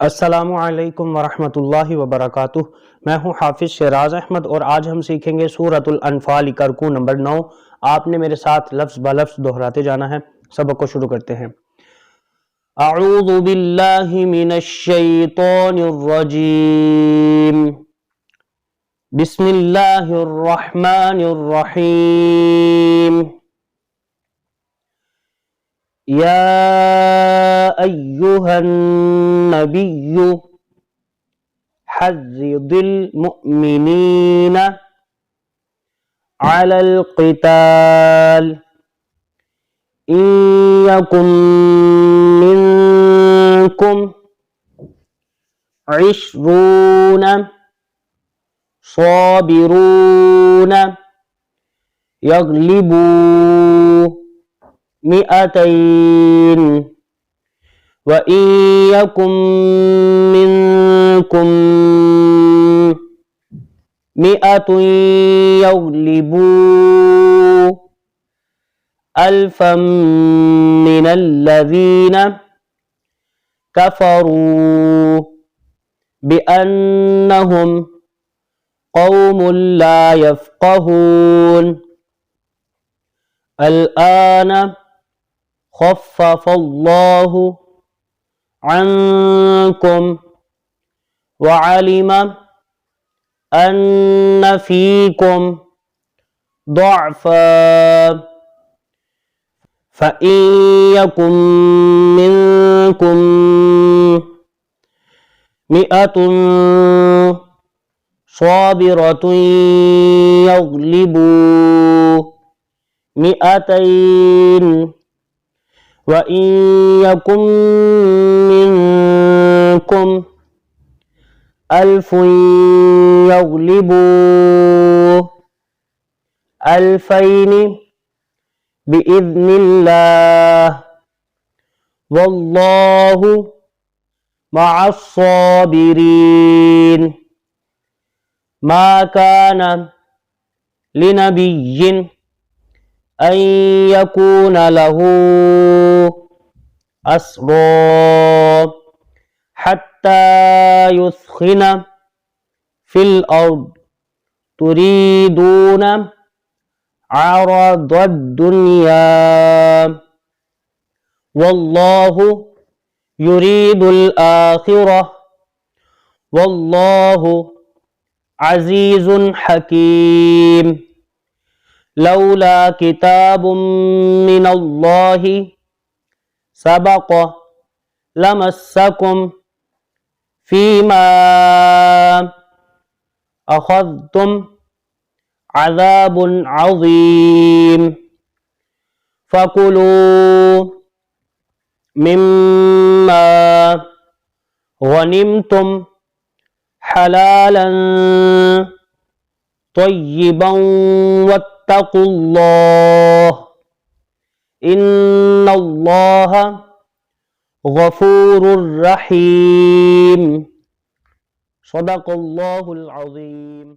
अस्सलामु अलैकुम वरहमतुल्लाहि वबरकातुह। मैं हूँ हाफिज शराज अहमद और आज हम सीखेंगे सूरतुल अनफाल का रुकू नंबर 9। आपने मेरे साथ लफ्ज़ ब लफ्ज़ दोहराते जाना है। सबक को शुरू करते हैं। अऊज़ु बिल्लाहि मिनश शैतानिर रजीम। बिस्मिल्लाहिर रहमानिर रहीम। या अय्युहन नबिय्यु हर्रिदिल मुअमिनीना अलल क़िताल इन यकुम मिनकुम इश्रूना साबिरूना यग़लिबू मिअतैन व इन यकुम मिनकुम मिअतुन यग़लिबू अल्फम मिनल्लज़ीना कफ़रू बिअन्नहुम क़ौमुन ला यफ़क़हून। अल-आन ख़फ़फ़ल्लाहु अन्कुम वअलिम अन्न फ़ीकुम ज़अफ़ा फ़इन यकुम मिनकुम मिअतुन साबिरतुन यग़लिबू मिअतैन व इन यकुम मिनकुम अल्फुन यग़लिबू अल्फ़ैनि बिइज़्निल्लाह वल्लाहु मअस्साबिरीन। मा कान लिनबिय्यिन अन यकून लहू अस्रा हत्ता युस्खिन फिल अर्द तुरीदून अरदद दुनिया वल्लाहु युरीदुल आखिरह वल्लाहु अज़ीज़ुन हकीम। लौला किताबुम मिनल्लाहि सबक़ लमस्सकुम फ़ीमा अख़ज़्तुम अज़ाबुन अज़ीम। फ़कुलू मिम्मा गनिमतुम हलालन तय्यिबन वत्तक़ुल्लाह इन्नल्लाह गफ़ूरुर रहीम। सदक़ल्लाहुल अज़ीम।